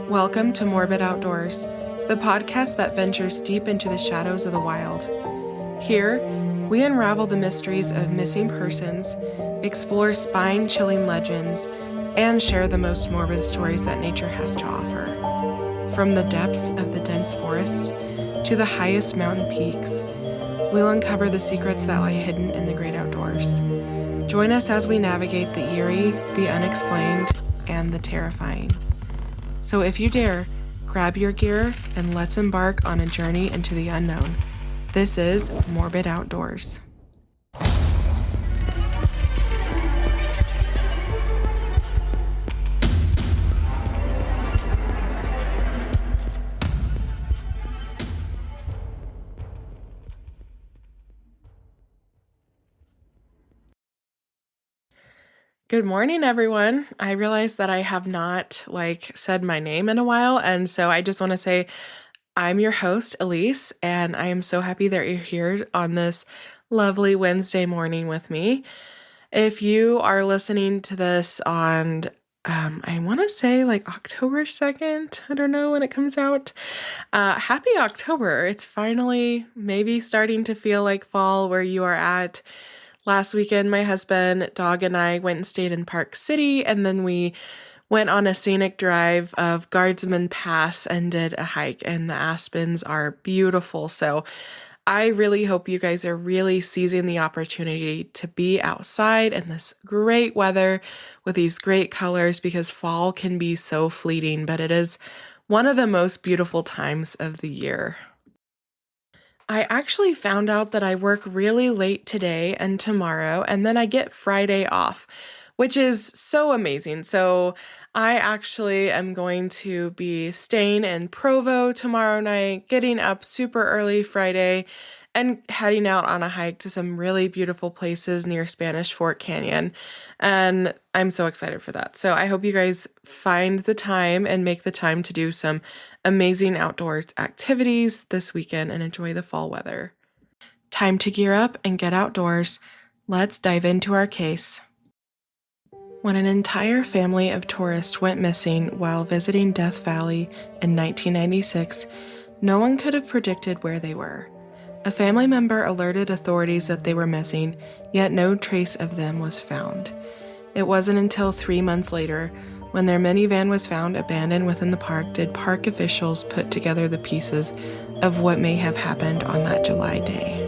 Welcome to Morbid Outdoors, the podcast that ventures deep into the shadows of the wild. Here, we unravel the mysteries of missing persons, explore spine-chilling legends, and share the most morbid stories that nature has to offer. From the depths of the dense forests to the highest mountain peaks, we'll uncover the secrets that lie hidden in the great outdoors. Join us as we navigate the eerie, the unexplained, and the terrifying. So if you dare, grab your gear and let's embark on a journey into the unknown. This is Morbid Outdoors. Good morning, everyone. I realized that I have not said my name in a while, and so I just want to say I'm your host, Elise, and I am so happy that you're here on this lovely Wednesday morning with me. If you are listening to this on, I want to say October 2nd, I don't know when it comes out. Happy October. It's finally maybe starting to feel like fall where you are at. Last weekend, my husband, dog, and I went and stayed in Park City, and then we went on a scenic drive of Guardsman Pass and did a hike, and the aspens are beautiful. So I really hope you guys are really seizing the opportunity to be outside in this great weather with these great colors, because fall can be so fleeting, but it is one of the most beautiful times of the year. I actually found out that I work really late today and tomorrow, and then I get Friday off, which is so amazing. So I actually am going to be staying in Provo tomorrow night, getting up super early Friday, and heading out on a hike to some really beautiful places near Spanish Fort Canyon. And I'm so excited for that. So I hope you guys find the time and make the time to do some amazing outdoors activities this weekend and enjoy the fall weather. Time to gear up and get outdoors. Let's dive into our case. When an entire family of tourists went missing while visiting Death Valley in 1996, no one could have predicted where they were. A family member alerted authorities that they were missing, yet no trace of them was found. It wasn't until 3 months later, when their minivan was found abandoned within the park, did park officials put together the pieces of what may have happened on that July day.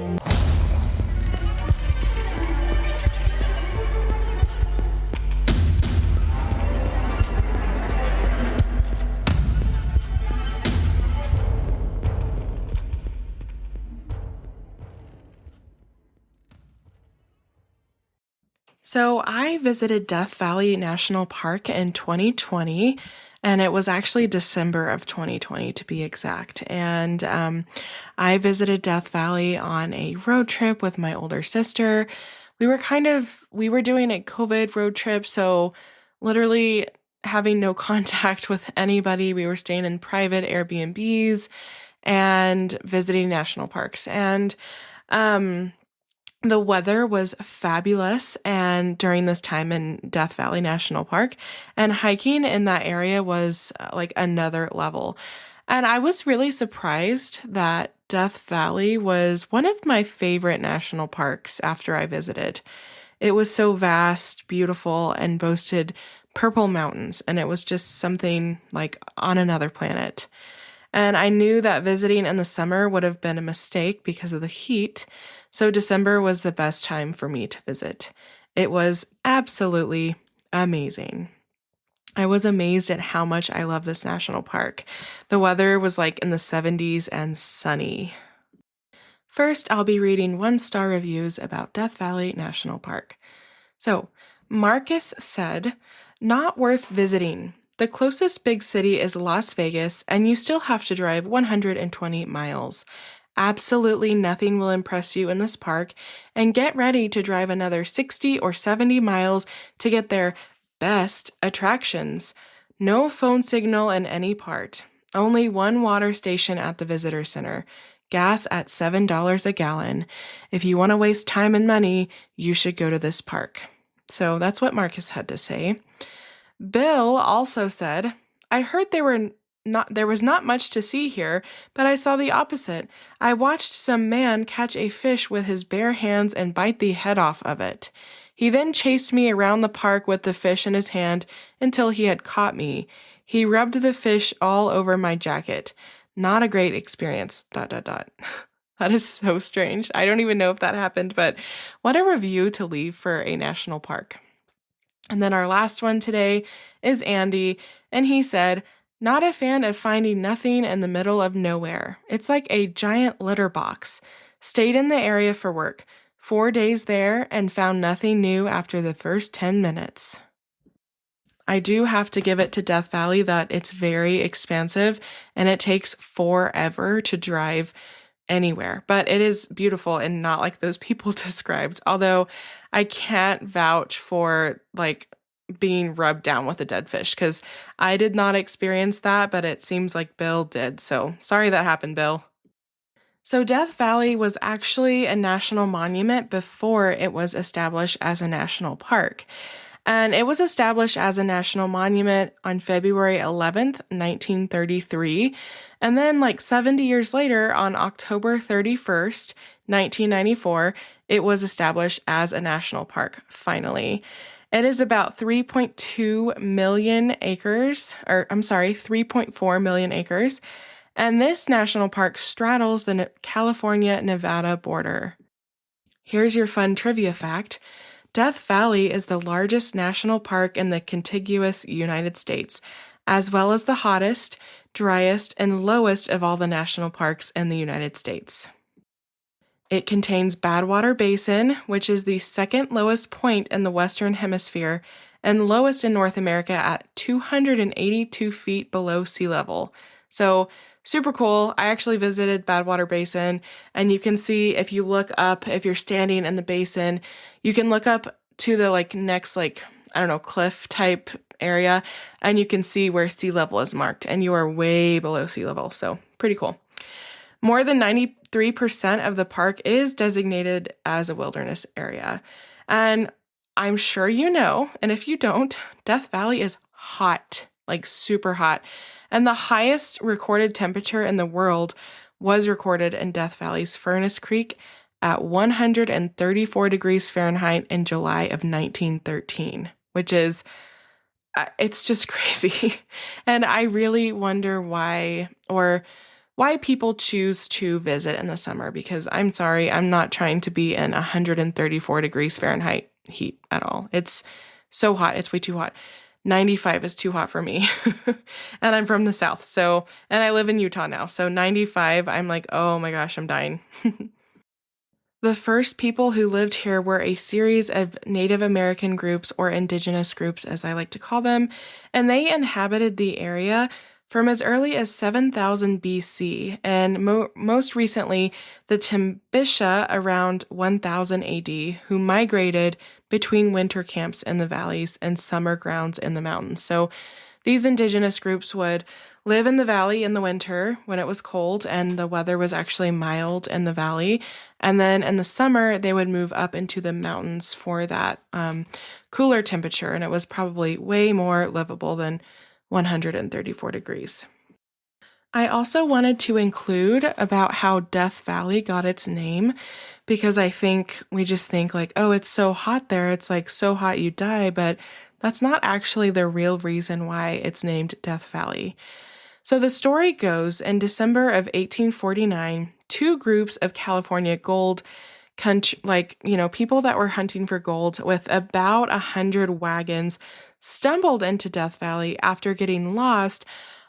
So I visited Death Valley National Park in 2020, and it was actually December of 2020 to be exact. And I visited Death Valley on a road trip with my older sister. We were doing a COVID road trip, so literally having no contact with anybody. We were staying in private Airbnbs and visiting national parks. And the weather was fabulous and during this time in Death Valley National Park, and hiking in that area was another level. And I was really surprised that Death Valley was one of my favorite national parks after I visited. It was so vast, beautiful, and boasted purple mountains, and it was just something like on another planet. And I knew that visiting in the summer would have been a mistake because of the heat, so December was the best time for me to visit. It was absolutely amazing. I was amazed at how much I love this national park. The weather was in the 70s and sunny. First, I'll be reading 1-star reviews about Death Valley National Park. So, Marcus said, "Not worth visiting. The closest big city is Las Vegas, and you still have to drive 120 miles. Absolutely nothing will impress you in this park, and get ready to drive another 60 or 70 miles to get their best attractions. No phone signal in any part. Only one water station at the visitor center. Gas at $7 a gallon. If you want to waste time and money, you should go to this park." So that's what Marcus had to say. Bill also said, "I heard there were there was not much to see here, but I saw the opposite. I watched some man catch a fish with his bare hands and bite the head off of it. He then chased me around the park with the fish in his hand until he had caught me. He rubbed the fish all over my jacket. Not a great experience, ... That is so strange. I don't even know if that happened, but what a review to leave for a national park. And then our last one today is Andy, and he said, "Not a fan of finding nothing in the middle of nowhere. It's like a giant litter box. Stayed in the area for work. 4 days there and found nothing new after the first 10 minutes." I do have to give it to Death Valley that it's very expansive and it takes forever to drive anywhere, but it is beautiful and not like those people described. Although I can't vouch for like being rubbed down with a dead fish because I did not experience that, but it seems like Bill did. So sorry that happened, Bill. So Death Valley was actually a national monument before it was established as a national park. And it was established as a national monument on February 11th, 1933. And then, like 70 years later, on October 31st, 1994, it was established as a national park, finally. It is about 3.2 million acres, 3.4 million acres. And this national park straddles the California-Nevada border. Here's your fun trivia fact. Death Valley is the largest national park in the contiguous United States, as well as the hottest, driest, and lowest of all the national parks in the United States. It contains Badwater Basin, which is the second lowest point in the Western Hemisphere and lowest in North America at 282 feet below sea level. So super cool. I actually visited Badwater Basin, and you can see if you look up, if you're standing in the basin, you can look up to the next cliff type area, and you can see where sea level is marked, and you are way below sea level. So pretty cool. More than 93% of the park is designated as a wilderness area. And I'm sure you know, and if you don't, Death Valley is hot, like super hot. And the highest recorded temperature in the world was recorded in Death Valley's Furnace Creek at 134 degrees Fahrenheit in July of 1913, which is, it's just crazy. And I really wonder why people choose to visit in the summer, because I'm sorry, I'm not trying to be in 134 degrees Fahrenheit heat at all. It's so hot. It's way too hot. 95 is too hot for me. And I'm from the South. And I live in Utah now. So 95, I'm like, oh my gosh, I'm dying. The first people who lived here were a series of Native American groups, or indigenous groups as I like to call them, and they inhabited the area from as early as 7000 BC, and most recently, the Timbisha around 1000 AD, who migrated between winter camps in the valleys and summer grounds in the mountains. So these indigenous groups would live in the valley in the winter when it was cold and the weather was actually mild in the valley. And then in the summer, they would move up into the mountains for that cooler temperature, and it was probably way more livable than 134 degrees. I also wanted to include about how Death Valley got its name, because I think we just think like, oh, it's so hot there. It's like so hot you die, but that's not actually the real reason why it's named Death Valley. So the story goes, in December of 1849, two groups of California gold people that were hunting for gold with about 100 wagons stumbled into Death Valley after getting lost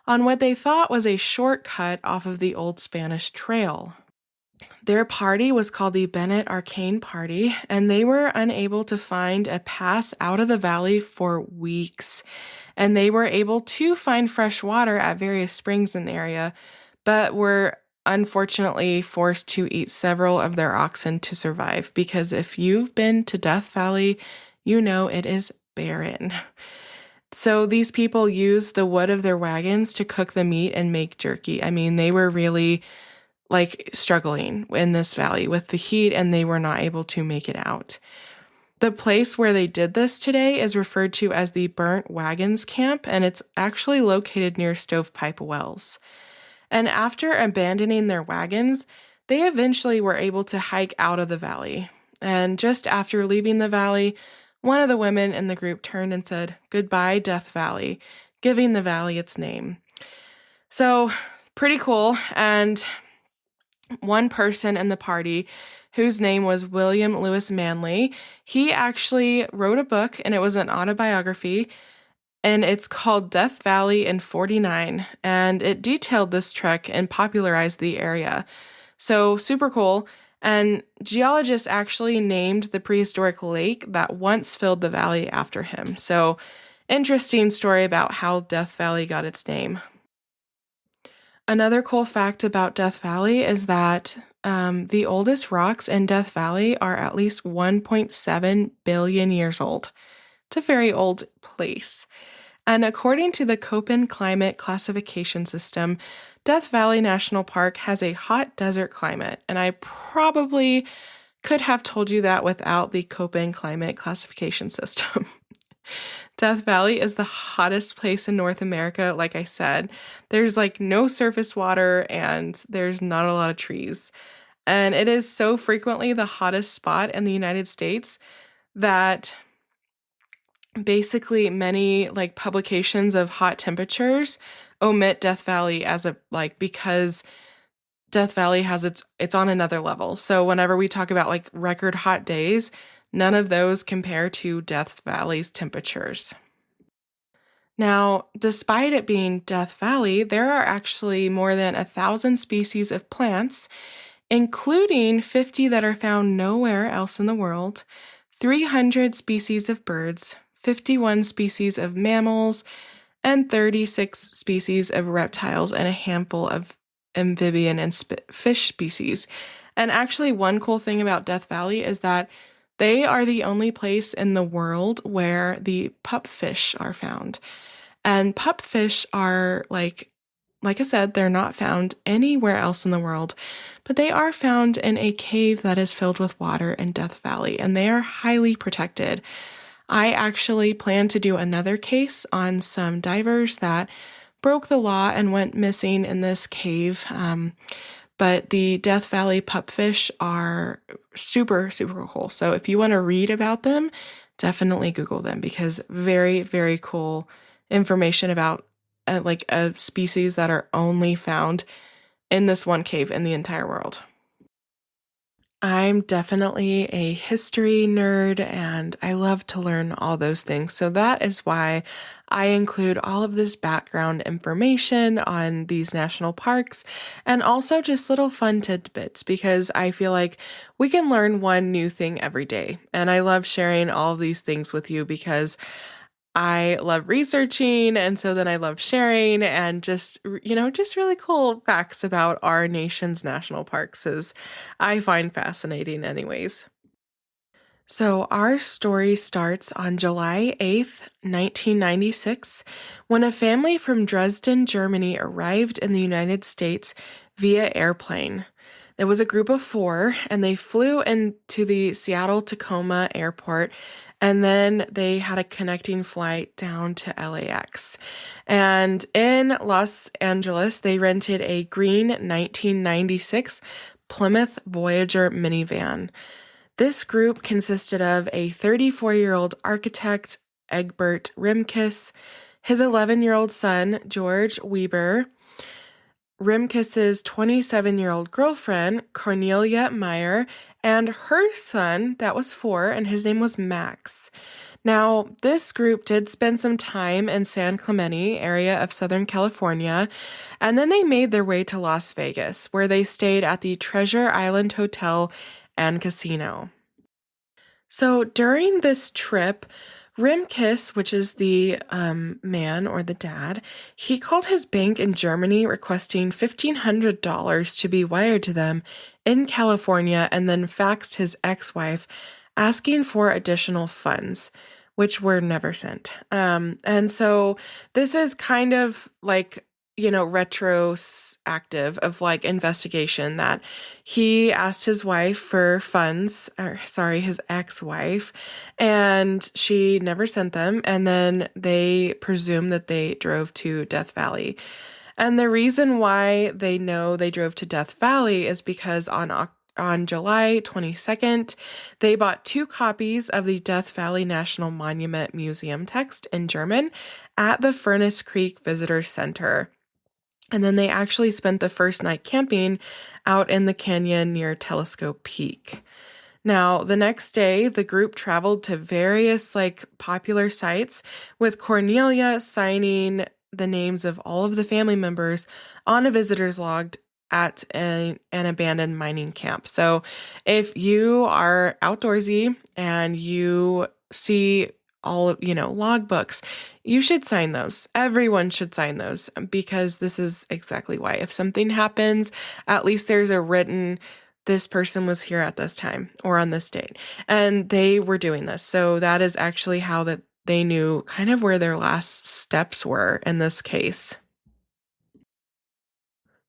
on what they thought was a shortcut off of the old Spanish Trail. Their party was called the Bennett Arcane Party, and they were unable to find a pass out of the valley for weeks. And they were able to find fresh water at various springs in the area, but were unfortunately forced to eat several of their oxen to survive, because if you've been to Death Valley, you know it is barren. So these people used the wood of their wagons to cook the meat and make jerky. I mean, they were really struggling in this valley with the heat, and they were not able to make it out. The place where they did this today is referred to as the Burnt Wagons Camp, and it's actually located near Stovepipe Wells. And after abandoning their wagons, they eventually were able to hike out of the valley. And just after leaving the valley, one of the women in the group turned and said, "Goodbye, Death Valley," giving the valley its name. So, pretty cool. And one person in the party, whose name was William Lewis Manley, he actually wrote a book, and it was an autobiography, and it's called Death Valley in 49, and it detailed this trek and popularized the area. So super cool. And geologists actually named the prehistoric lake that once filled the valley after him. So interesting story about how Death Valley got its name. Another cool fact about Death Valley is that the oldest rocks in Death Valley are at least 1.7 billion years old. It's a very old place. And according to the Köppen climate classification system, Death Valley National Park has a hot desert climate. And I probably could have told you that without the Köppen climate classification system. Death Valley is the hottest place in North America, like I said. There's like no surface water and there's not a lot of trees. And it is so frequently the hottest spot in the United States that basically many like publications of hot temperatures omit Death Valley as a because Death Valley has it's on another level. So whenever we talk about like record hot days, none of those compare to Death Valley's temperatures. Now, despite it being Death Valley, there are actually more than 1,000 species of plants, including 50 that are found nowhere else in the world, 300 species of birds, 51 species of mammals, and 36 species of reptiles, and a handful of amphibian and fish species. And actually, one cool thing about Death Valley is that they are the only place in the world where the pupfish are found. And pupfish are like I said, they're not found anywhere else in the world, but they are found in a cave that is filled with water in Death Valley, and they are highly protected. I actually plan to do another case on some divers that broke the law and went missing in this cave. But the Death Valley pupfish are super, super cool. So if you want to read about them, definitely Google them because very, very cool information about a species that are only found in this one cave in the entire world. I'm definitely a history nerd and I love to learn all those things. So that is why I include all of this background information on these national parks and also just little fun tidbits because I feel like we can learn one new thing every day. And I love sharing all of these things with you because I love researching, and so then I love sharing and just really cool facts about our nation's national parks as I find fascinating anyways. So our story starts on July 8th, 1996, when a family from Dresden, Germany arrived in the United States via airplane. There was a group of 4, and they flew into the Seattle-Tacoma airport, and then they had a connecting flight down to LAX. And in Los Angeles, they rented a green 1996 Plymouth Voyager minivan. This group consisted of a 34-year-old architect, Egbert Rimkus, his 11-year-old son, George Weber, Rimkus's 27-year-old girlfriend, Cornelia Meyer, and her son, that was 4, and his name was Max. Now, this group did spend some time in San Clemente area of Southern California, and then they made their way to Las Vegas, where they stayed at the Treasure Island Hotel and Casino. So during this trip, Rimkus, which is the man or the dad, he called his bank in Germany requesting $1,500 to be wired to them in California and then faxed his ex-wife asking for additional funds, which were never sent. And so this is kind of like, retroactive of like investigation that he asked his wife for funds, or sorry, his ex-wife, and she never sent them. And then they presume that they drove to Death Valley. And the reason why they know they drove to Death Valley is because on July 22nd, they bought 2 copies of the Death Valley National Monument Museum text in German at the Furnace Creek Visitor Center. And then they actually spent the first night camping out in the canyon near Telescope Peak. Now, the next day, the group traveled to various like popular sites, with Cornelia signing the names of all of the family members on a visitor's log at an abandoned mining camp. So if you are outdoorsy and you see all of, log books, you should sign those. Everyone should sign those, because this is exactly why. If something happens, at least there's a written, this person was here at this time or on this date, and they were doing this. So that is actually how that they knew kind of where their last steps were in this case.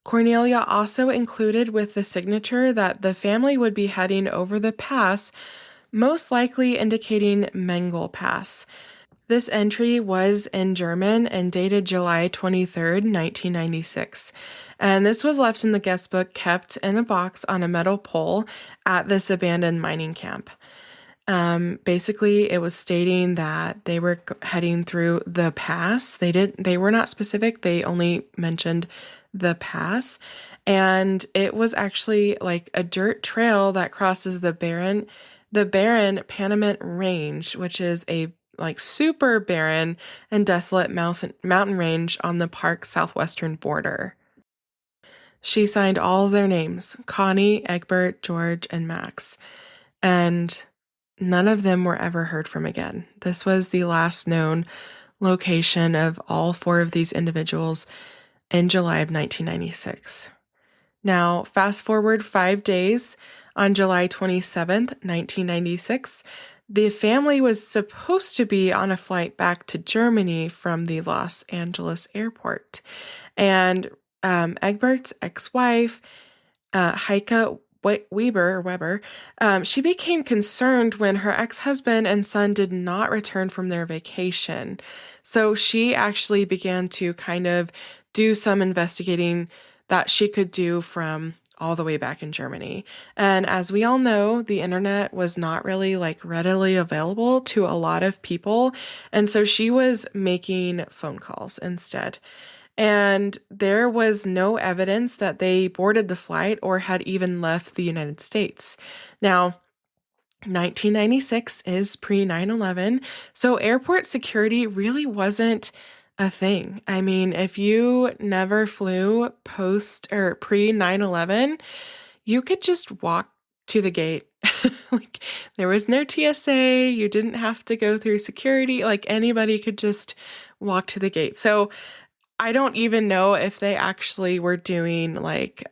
Cornelia also included with the signature that the family would be heading over the pass, most likely indicating Mengel Pass. This entry was in German and dated July 23rd, 1996. And this was left in the guest book, kept in a box on a metal pole at this abandoned mining camp. Basically, it was stating that they were heading through the pass. They were not specific. They only mentioned the pass. And it was actually like a dirt trail that crosses the barren Panamint Range, which is a like super barren and desolate mountain range on the park's southwestern border. She signed all of their names: Connie, Egbert, George, and Max. And none of them were ever heard from again. This was the last known location of all 4 of these individuals in July of 1996. Now, fast forward 5 days, on July 27th, 1996, the family was supposed to be on a flight back to Germany from the Los Angeles airport. And Egbert's ex-wife, Heike Weber, she became concerned when her ex-husband and son did not return from their vacation. So she actually began to kind of do some investigating that she could do from all the way back in Germany. And as we all know, the internet was not really like readily available to a lot of people. And so she was making phone calls instead. And there was no evidence that they boarded the flight or had even left the United States. Now, 1996 is pre-9/11, so airport security really wasn't a thing. I mean, if you never flew post or pre-9/11, you could just walk to the gate. Like, there was no TSA, you didn't have to go through security, like anybody could just walk to the gate. So I don't even know if they actually were doing like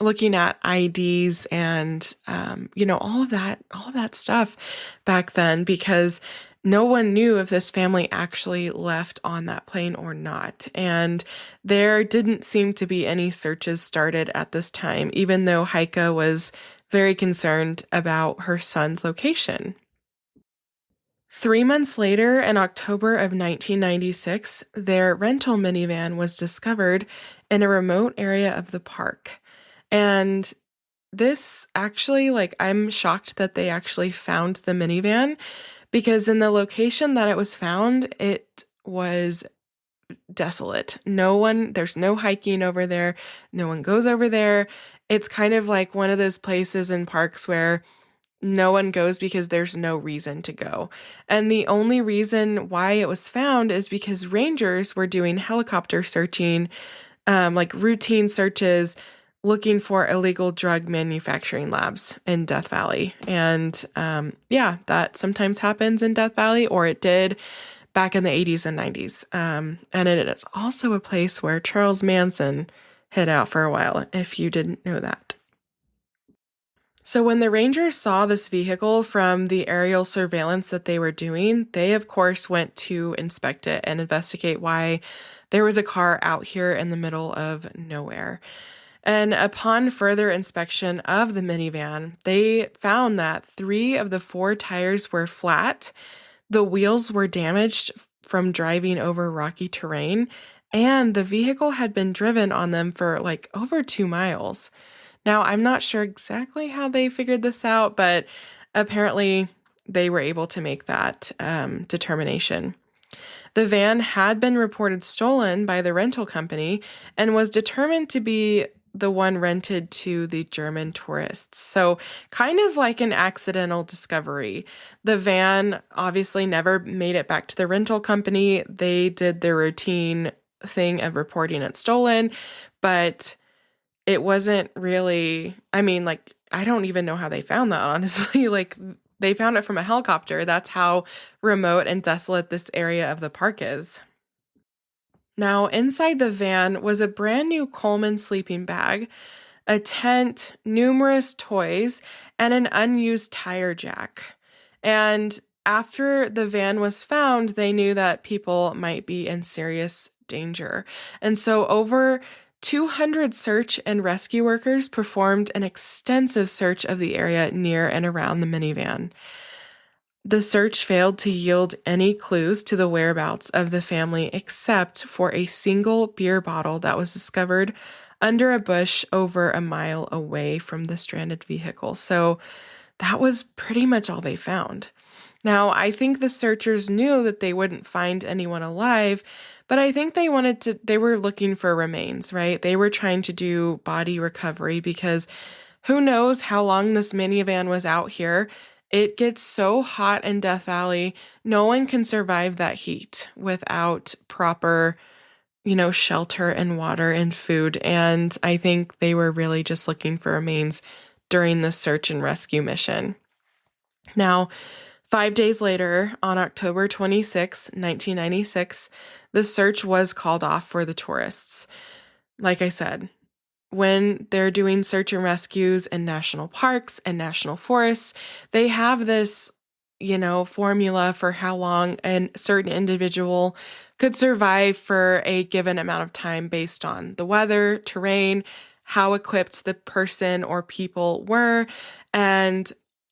looking at IDs and all of that stuff back then, because no one knew if this family actually left on that plane or not. And there didn't seem to be any searches started at this time, even though Heike was very concerned about her son's location. 3 months later, in October of 1996, their rental minivan was discovered in a remote area of the park. And this actually, like, I'm shocked that they actually found the minivan, because in the location that it was found, it was desolate. There's no hiking over there. No one goes over there. It's kind of like one of those places in parks where no one goes because there's no reason to go. And the only reason why it was found is because rangers were doing helicopter searching, like routine searches, looking for illegal drug manufacturing labs in Death Valley. And that sometimes happens in Death Valley, or it did back in the 80s and 90s. And it is also a place where Charles Manson hid out for a while, if you didn't know that. So when the Rangers saw this vehicle from the aerial surveillance that they were doing, they of course went to inspect it and investigate why there was a car out here in the middle of nowhere. And upon further inspection of the minivan, they found that 3 of the 4 tires were flat, the wheels were damaged from driving over rocky terrain, and the vehicle had been driven on them for like over 2 miles. Now, I'm not sure exactly how they figured this out, but apparently they were able to make that determination. The van had been reported stolen by the rental company and was determined to be the one rented to the German tourists. So, kind of like an accidental discovery. The van obviously never made it back to the rental company. They did their routine thing of reporting it stolen, but it wasn't really, I mean, like, I don't even know how they found that, honestly. Like, they found it from a helicopter. That's how remote and desolate this area of the park is. Now, inside the van was a brand new Coleman sleeping bag, a tent, numerous toys, and an unused tire jack. And after the van was found, they knew that people might be in serious danger. And so, over 200 search and rescue workers performed an extensive search of the area near and around the minivan. The search failed to yield any clues to the whereabouts of the family except for a single beer bottle that was discovered under a bush over a mile away from the stranded vehicle. So that was pretty much all they found. Now, I think the searchers knew that they wouldn't find anyone alive, but I think they were looking for remains, right? They were trying to do body recovery because who knows how long this minivan was out here. It gets so hot in Death Valley, no one can survive that heat without proper, shelter and water and food. And I think they were really just looking for remains during the search and rescue mission. Now, 5 days later, on October 26, 1996, the search was called off for the tourists. Like I said, when they're doing search and rescues in national parks and national forests, they have this, formula for how long a certain individual could survive for a given amount of time based on the weather, terrain, how equipped the person or people were. And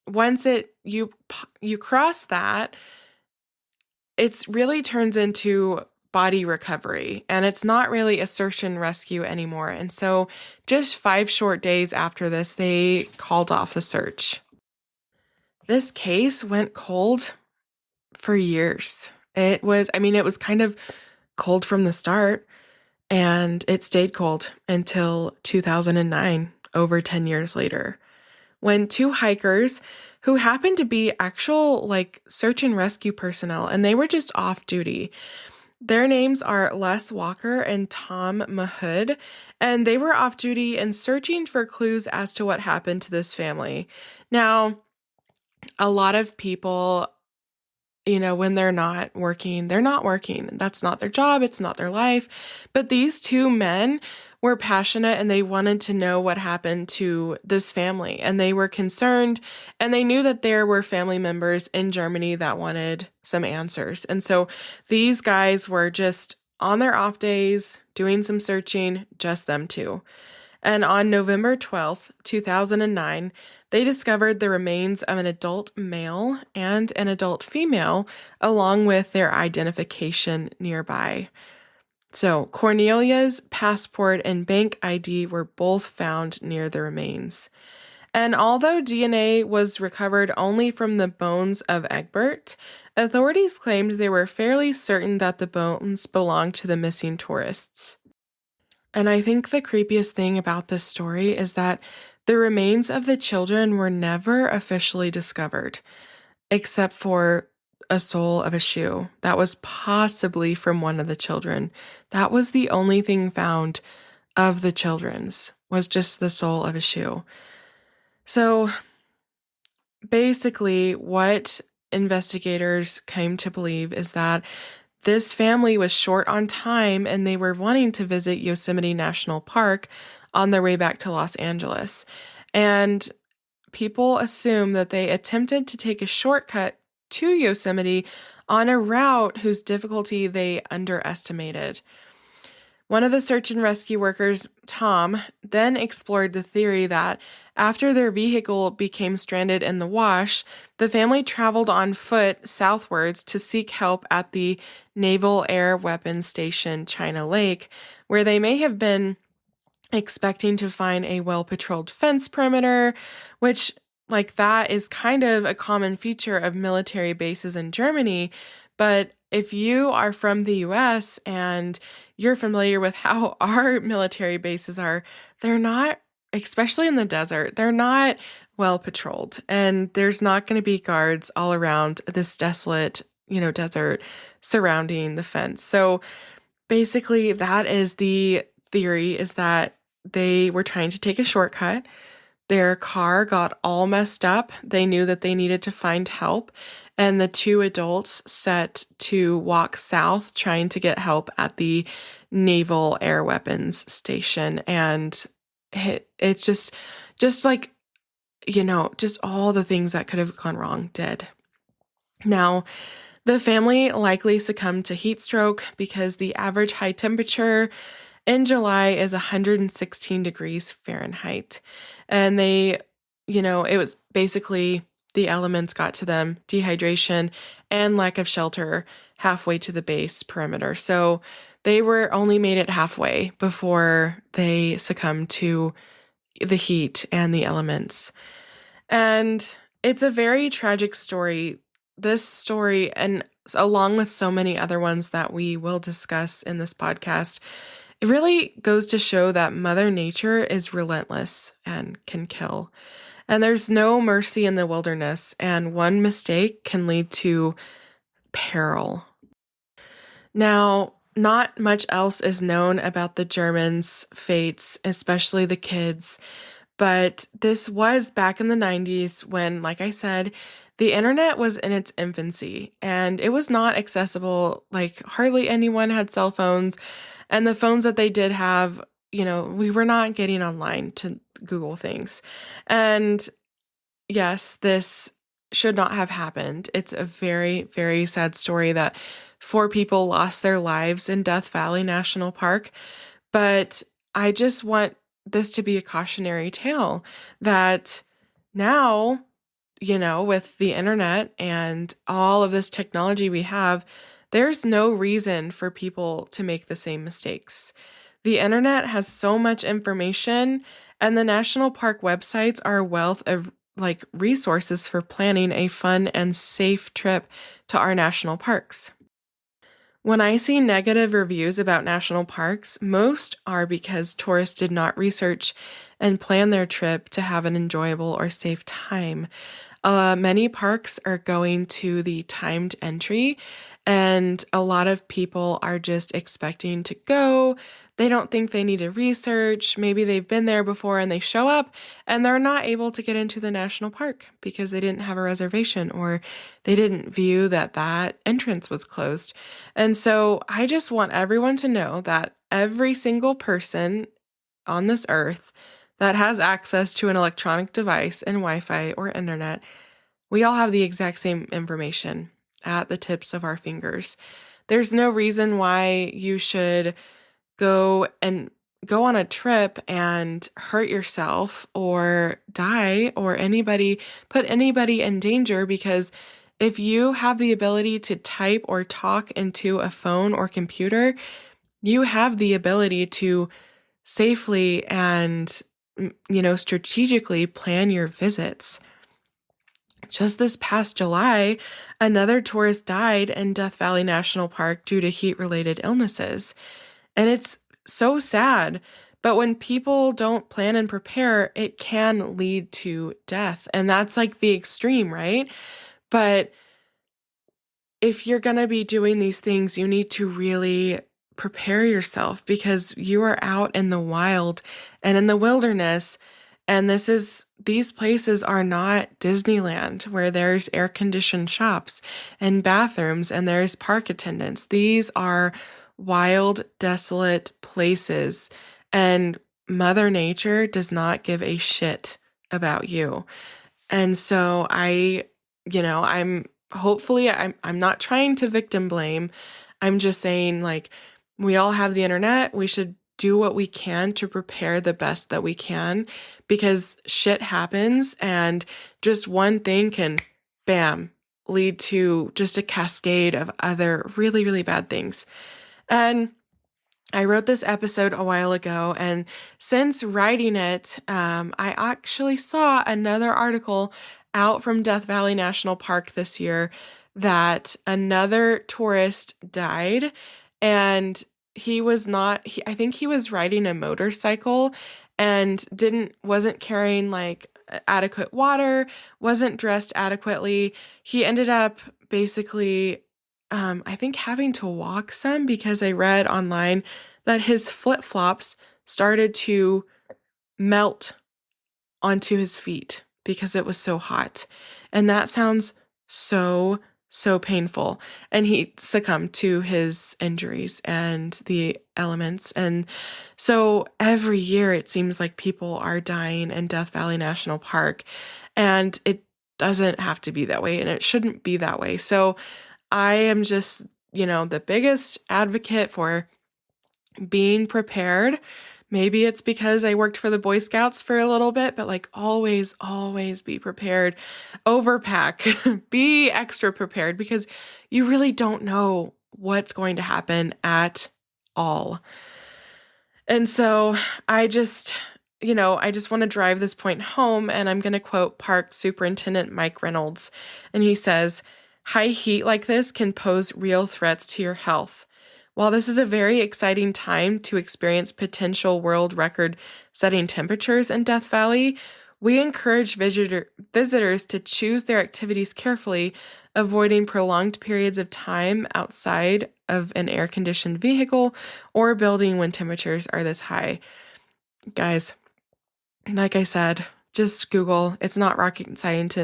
once you cross that, it really turns into body recovery, and it's not really a search and rescue anymore. And so just 5 short days after this, they called off the search. This case went cold for years. It was kind of cold from the start, and it stayed cold until 2009, over 10 years later, when 2 hikers who happened to be actual search and rescue personnel, and they were just off duty. Their names are Les Walker and Tom Mahood, and they were off duty and searching for clues as to what happened to this family. Now, a lot of people, when they're not working, they're not working. That's not their job. It's not their life. But these 2 men were passionate and they wanted to know what happened to this family. And they were concerned, and they knew that there were family members in Germany that wanted some answers. And so these guys were just on their off days doing some searching, just them 2. And on November 12th, 2009, they discovered the remains of an adult male and an adult female, along with their identification nearby. So Cornelia's passport and bank ID were both found near the remains. And although DNA was recovered only from the bones of Egbert, authorities claimed they were fairly certain that the bones belonged to the missing tourists. And I think the creepiest thing about this story is that the remains of the children were never officially discovered, except for a sole of a shoe that was possibly from one of the children. That was the only thing found of the children's, was just the sole of a shoe. So basically, what investigators came to believe is that this family was short on time and they were wanting to visit Yosemite National Park on their way back to Los Angeles. And people assume that they attempted to take a shortcut to Yosemite on a route whose difficulty they underestimated. One of the search and rescue workers, Tom, then explored the theory that after their vehicle became stranded in the wash, the family traveled on foot southwards to seek help at the Naval Air Weapons Station, China Lake, where they may have been expecting to find a well-patrolled fence perimeter, which, like, that is kind of a common feature of military bases in Germany. But if you are from the US and you're familiar with how our military bases are, they're not, especially in the desert, they're not well patrolled. And there's not going to be guards all around this desolate, desert surrounding the fence. So basically, that is the theory, is that they were trying to take a shortcut. Their car got all messed up. They knew that they needed to find help. And the two adults set to walk south, trying to get help at the Naval Air Weapons Station. And it's just like, just all the things that could have gone wrong did. Now, the family likely succumbed to heat stroke because the average high temperature in July is 116 degrees Fahrenheit. And it was basically the elements got to them, dehydration and lack of shelter halfway to the base perimeter. So they were only made it halfway before they succumbed to the heat and the elements. And it's a very tragic story. This story, and along with so many other ones that we will discuss in this podcast, it really goes to show that Mother Nature is relentless and can kill. And there's no mercy in the wilderness, and one mistake can lead to peril. Now, not much else is known about the Germans' fates, especially the kids. But this was back in the 90s when, like I said, the internet was in its infancy and it was not accessible. Like, hardly anyone had cell phones. And the phones that they did have, we were not getting online to Google things. And yes, this should not have happened. It's a very, very sad story that 4 people lost their lives in Death Valley National Park. But I just want this to be a cautionary tale that now, with the internet and all of this technology we have, there's no reason for people to make the same mistakes. The internet has so much information, and the national park websites are a wealth of resources for planning a fun and safe trip to our national parks. When I see negative reviews about national parks, most are because tourists did not research and plan their trip to have an enjoyable or safe time. Many parks are going to the timed entry, and a lot of people are just expecting to go. They don't think they need to research. Maybe they've been there before and they show up and they're not able to get into the national park because they didn't have a reservation or they didn't view that entrance was closed. And so I just want everyone to know that every single person on this earth that has access to an electronic device and Wi-Fi or internet, we all have the exact same information at the tips of our fingers. There's no reason why you should go on a trip and hurt yourself or die or put anybody in danger, because if you have the ability to type or talk into a phone or computer, you have the ability to safely and strategically plan your visits. Just this past July, another tourist died in Death Valley National Park due to heat-related illnesses. And it's so sad, but when people don't plan and prepare, it can lead to death. And that's like the extreme, right? But if you're going to be doing these things, you need to really prepare yourself, because you are out in the wild and in the wilderness. And these places are not Disneyland where there's air-conditioned shops and bathrooms and there's park attendants. These are wild, desolate places, and Mother Nature does not give a shit about you. And so I'm not trying to victim blame. I'm just saying, like, we all have the internet. We should do what we can to prepare the best that we can, because shit happens and just one thing can, bam, lead to just a cascade of other really, really bad things. And I wrote this episode a while ago, and since writing it, I actually saw another article out from Death Valley National Park this year that another tourist died, and I think he was riding a motorcycle and wasn't carrying like adequate water, wasn't dressed adequately. He ended up basically I think having to walk some, because I read online that his flip-flops started to melt onto his feet because it was so hot. And that sounds so, so painful. And he succumbed to his injuries and the elements. And so every year it seems like people are dying in Death Valley National Park. And it doesn't have to be that way, and it shouldn't be that way. So I am just, the biggest advocate for being prepared. Maybe it's because I worked for the Boy Scouts for a little bit, but like always, always be prepared. Overpack, be extra prepared, because you really don't know what's going to happen at all. And so I just want to drive this point home, and I'm going to quote Park Superintendent Mike Reynolds. And he says, "High heat like this can pose real threats to your health. While this is a very exciting time to experience potential world record-setting temperatures in Death Valley, we encourage visitors to choose their activities carefully, avoiding prolonged periods of time outside of an air-conditioned vehicle or building when temperatures are this high." Guys, like I said, just Google. It's not rocket science.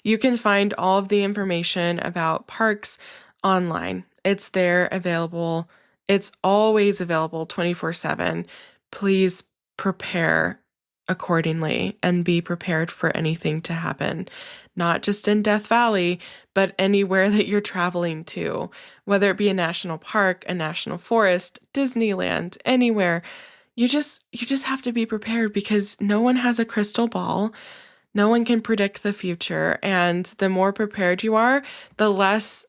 You can find all of the information about parks online. It's there, available. It's always available 24/7. Please prepare accordingly and be prepared for anything to happen, not just in Death Valley, but anywhere that you're traveling to, whether it be a national park, a national forest, Disneyland, anywhere. You just have to be prepared, because no one has a crystal ball. No one can predict the future, and the more prepared you are, the less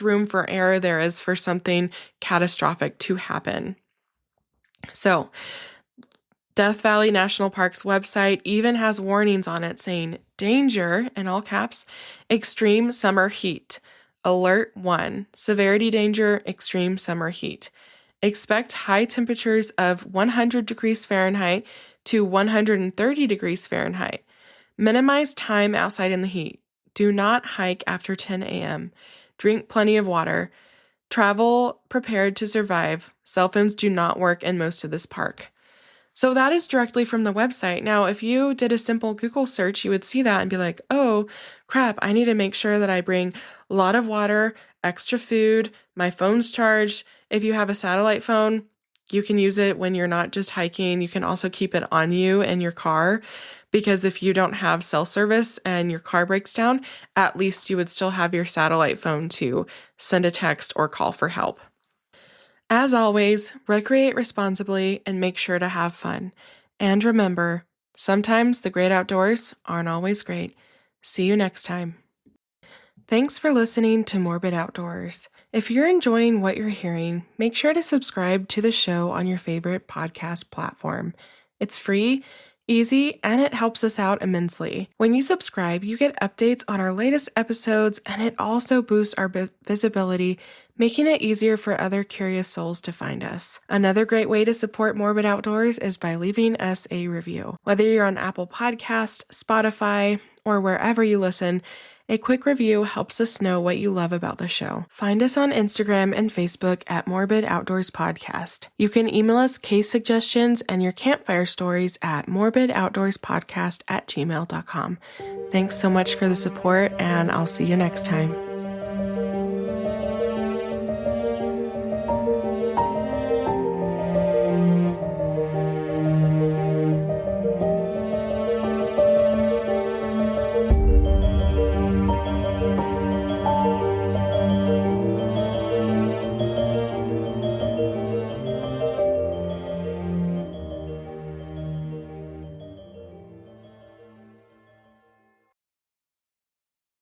room for error there is for something catastrophic to happen. So, Death Valley National Park's website even has warnings on it saying, "Danger," in all caps, "extreme summer heat. Alert 1, severity danger, extreme summer heat. Expect high temperatures of 100 degrees Fahrenheit to 130 degrees Fahrenheit. Minimize time outside in the heat. Do not hike after 10 a.m. Drink plenty of water. Travel prepared to survive. Cell phones do not work in most of this park." So that is directly from the website. Now, if you did a simple Google search, you would see that and be like, "Oh, crap, I need to make sure that I bring a lot of water, extra food, my phone's charged." If you have a satellite phone, you can use it when you're not just hiking. You can also keep it on you in your car, because if you don't have cell service and your car breaks down, at least you would still have your satellite phone to send a text or call for help. As always, recreate responsibly and make sure to have fun. And remember, sometimes the great outdoors aren't always great. See you next time. Thanks for listening to Morbid Outdoors. If you're enjoying what you're hearing, make sure to subscribe to the show on your favorite podcast platform. It's free, easy, and it helps us out immensely. When you subscribe, you get updates on our latest episodes, and it also boosts our visibility, making it easier for other curious souls to find us. Another great way to support Morbid Outdoors is by leaving us a review. Whether you're on Apple Podcasts, Spotify, or wherever you listen, a quick review helps us know what you love about the show. Find us on Instagram and Facebook at Morbid Outdoors Podcast. You can email us case suggestions and your campfire stories at morbidoutdoorspodcast@gmail.com. Thanks so much for the support, and I'll see you next time.